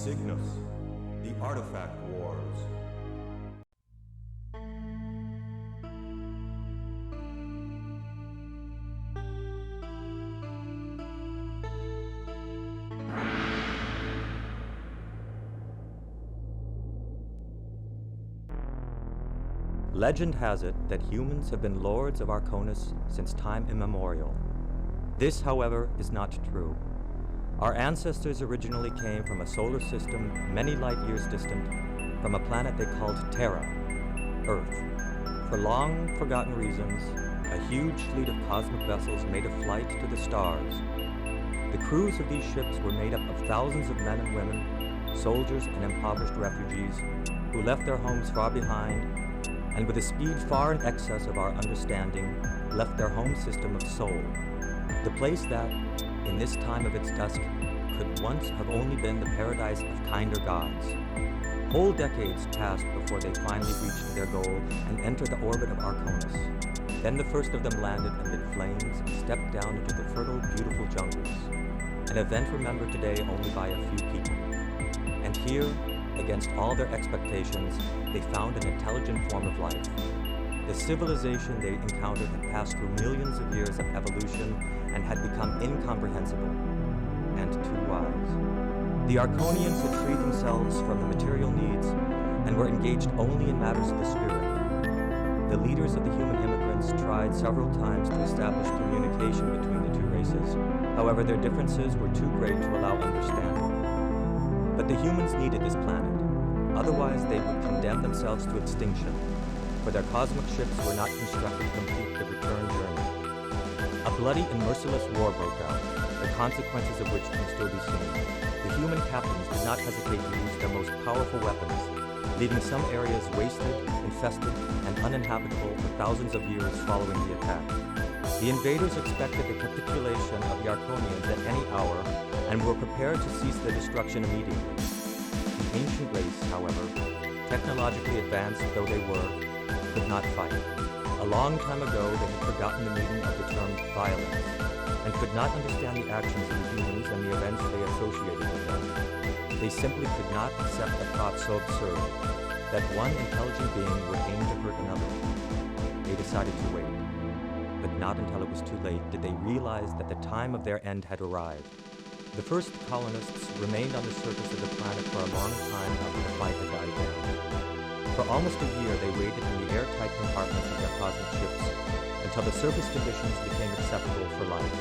Signus, the Artefact Wars. Legend has it that humans have been lords of Arconus since time immemorial. This, however, is not true. Our ancestors originally came from a solar system many light years distant, from a planet they called Terra, Earth. For long forgotten reasons, a huge fleet of cosmic vessels made a flight to the stars. The crews of these ships were made up of thousands of men and women, soldiers and impoverished refugees, who left their homes far behind, and with a speed far in excess of our understanding, left their home system of Sol, the place that, in this time of its dusk, could once have only been the paradise of kinder gods. Whole decades passed before they finally reached their goal and entered the orbit of Arconus. Then the first of them landed amid flames and stepped down into the fertile, beautiful jungles, an event remembered today only by a few people. And here, against all their expectations, they found an intelligent form of life. The civilization they encountered had passed through millions of years of evolution and had become incomprehensible and too wise. The Arconians had freed themselves from the material needs and were engaged only in matters of the spirit. The leaders of the human immigrants tried several times to establish communication between the two races. However, their differences were too great to allow understanding. But the humans needed this planet. Otherwise, they would condemn themselves to extinction, for their cosmic ships were not constructed to complete the return journey. A bloody and merciless war broke out, the consequences of which can still be seen. The human captains did not hesitate to use their most powerful weapons, leaving some areas wasted, infested, and uninhabitable for thousands of years following the attack. The invaders expected the capitulation of the Arconians at any hour, and were prepared to cease their destruction immediately. The ancient race, however, technologically advanced though they were, could not fight. A long time ago, they had forgotten the meaning of the term violence, and could not understand the actions of the humans and the events they associated with them. They simply could not accept a thought so absurd, that one intelligent being would aim to hurt another. They decided to wait. But not until it was too late did they realize that the time of their end had arrived. The first colonists remained on the surface of the planet for a long time after the fight had died down. For almost a year, they waited in the airtight compartments of their cosmic ships until the surface conditions became acceptable for life.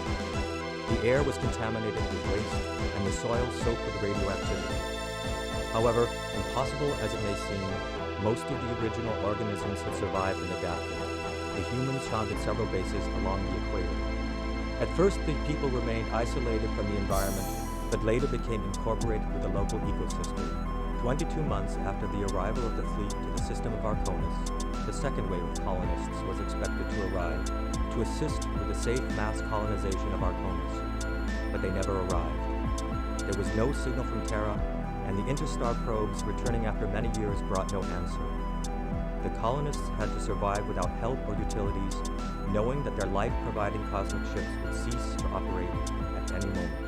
The air was contaminated with waste, and the soil soaked with radioactivity. However, impossible as it may seem, most of the original organisms had survived and adapted. The humans founded several bases along the equator. At first, the people remained isolated from the environment, but later became incorporated with the local ecosystem. 22 months after the arrival of the fleet to the system of Arconus, the second wave of colonists was expected to arrive to assist with the safe mass colonization of Arconus. But they never arrived. There was no signal from Terra, and the interstar probes returning after many years brought no answer. The colonists had to survive without help or utilities, knowing that their life-providing cosmic ships would cease to operate at any moment.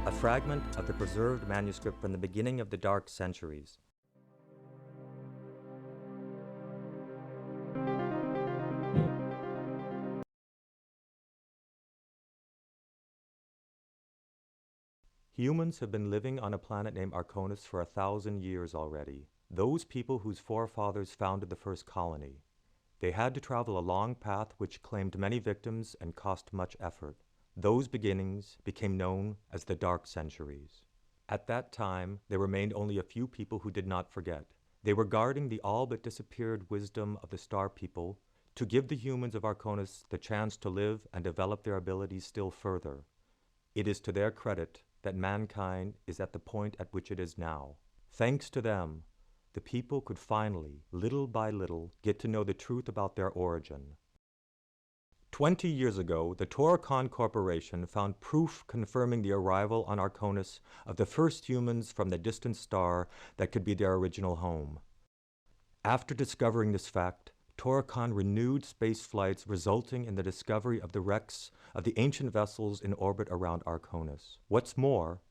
A fragment of the preserved manuscript from the beginning of the Dark Centuries. Humans have been living on a planet named Arconus for 1,000 years already. Those people whose forefathers founded the first colony. They had to travel a long path which claimed many victims and cost much effort. Those beginnings became known as the Dark Centuries. At that time, there remained only a few people who did not forget. They were guarding the all but disappeared wisdom of the Star People to give the humans of Arconus the chance to live and develop their abilities still further. It is to their credit that mankind is at the point at which it is now. Thanks to them, the people could finally, little by little, get to know the truth about their origin. 20 years ago, the Toracon Corporation found proof confirming the arrival on Arconus of the first humans from the distant star that could be their original home. After discovering this fact, Toracon renewed space flights, resulting in the discovery of the wrecks of the ancient vessels in orbit around Arconus. What's more,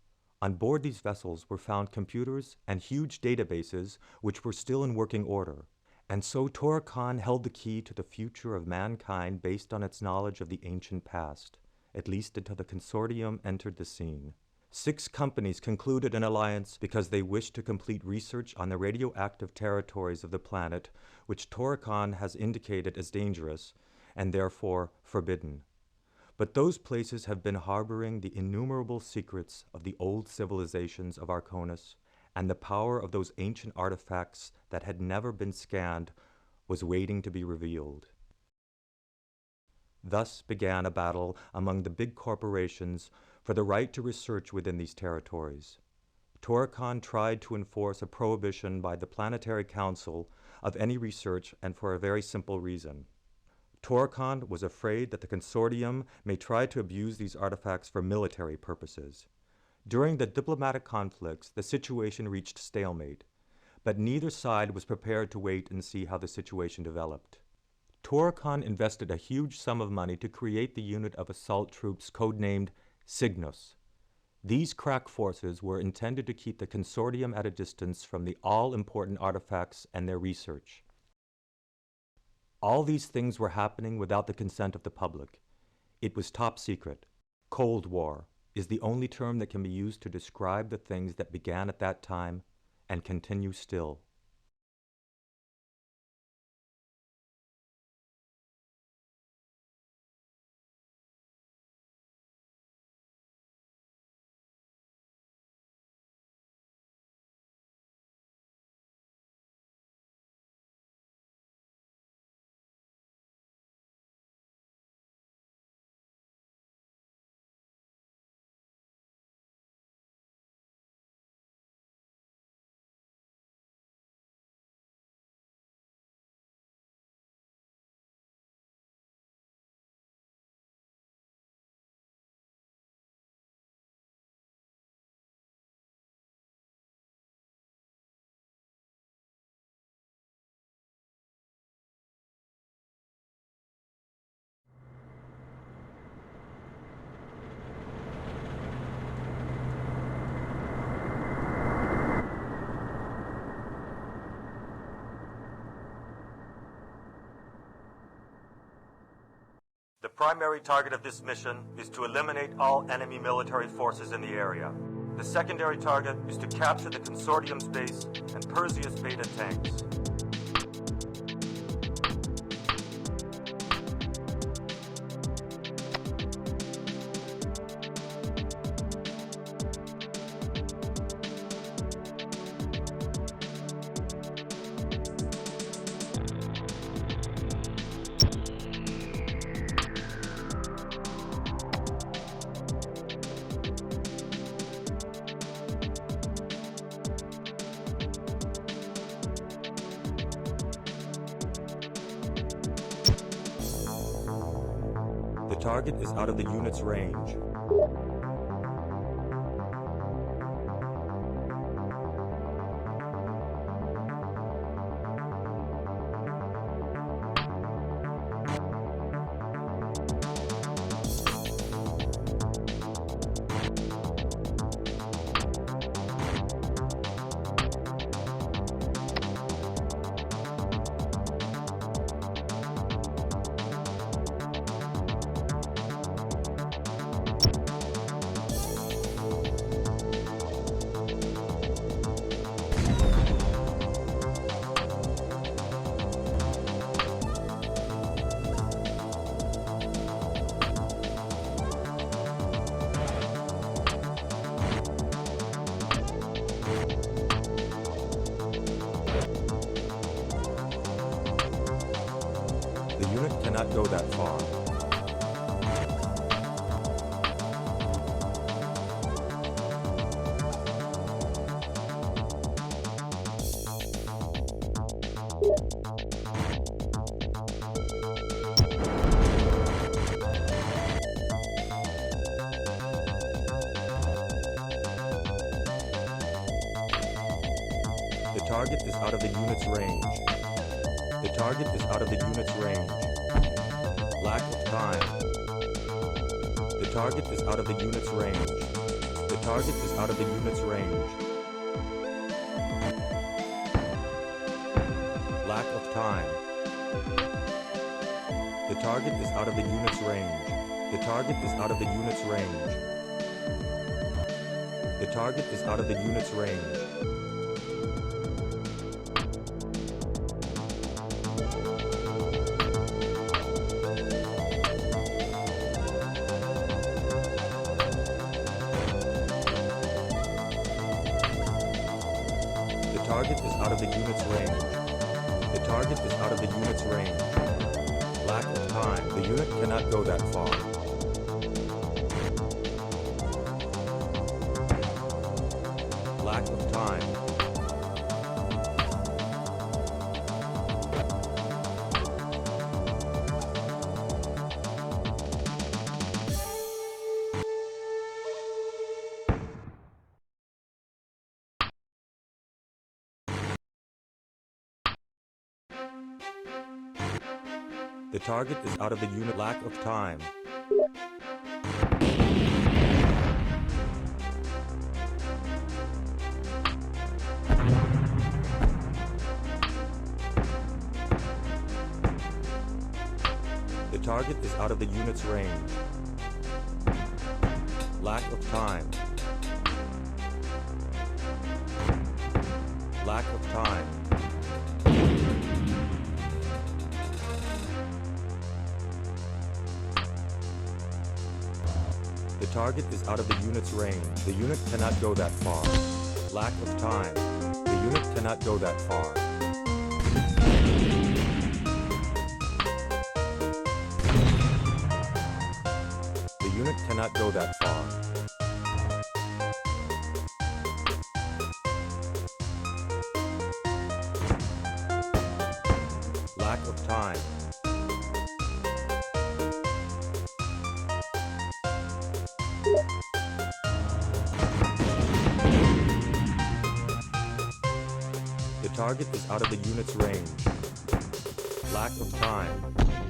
On board these vessels were found computers and huge databases which were still in working order, and so Tora Khan held the key to the future of mankind based on its knowledge of the ancient past, at least until the consortium entered the scene. 6 companies concluded an alliance because they wished to complete research on the radioactive territories of the planet, which Tora Khan has indicated as dangerous and therefore forbidden. But those places have been harboring the innumerable secrets of the old civilizations of Arconus, and the power of those ancient artifacts that had never been scanned was waiting to be revealed. Thus began a battle among the big corporations for the right to research within these territories. Tora Khan tried to enforce a prohibition by the Planetary Council of any research, and for a very simple reason. Tora Khan was afraid that the consortium may try to abuse these artifacts for military purposes. During the diplomatic conflicts, the situation reached stalemate, but neither side was prepared to wait and see how the situation developed. Tora Khan invested a huge sum of money to create the unit of assault troops codenamed Signus. These crack forces were intended to keep the consortium at a distance from the all-important artifacts and their research. All these things were happening without the consent of the public. It was top secret. Cold War is the only term that can be used to describe the things that began at that time and continue still. The primary target of this mission is to eliminate all enemy military forces in the area. The secondary target is to capture the consortium's base and Perseus Beta tanks. The target is out of the unit's range. The unit cannot go that far. The target is out of the unit's range. The target is out of the unit's range. Lack of time. The target is out of the unit's range. The target is out of the unit's range. Lack of time. The target is out of the unit's range. The target is out of the unit's range. The target is out of the unit's range. The target is out of the unit's range. The target is out of the unit's range. Lack of time. The unit cannot go that far. Lack of time. The target is out of the unit. Lack of time. The target is out of the unit's range. Lack of time. Lack of time. The target is out of the unit's range. The unit cannot go that far. Lack of time. The unit cannot go that far. The unit cannot go that far. Lack of time. The target is out of the unit's range. Lack of time.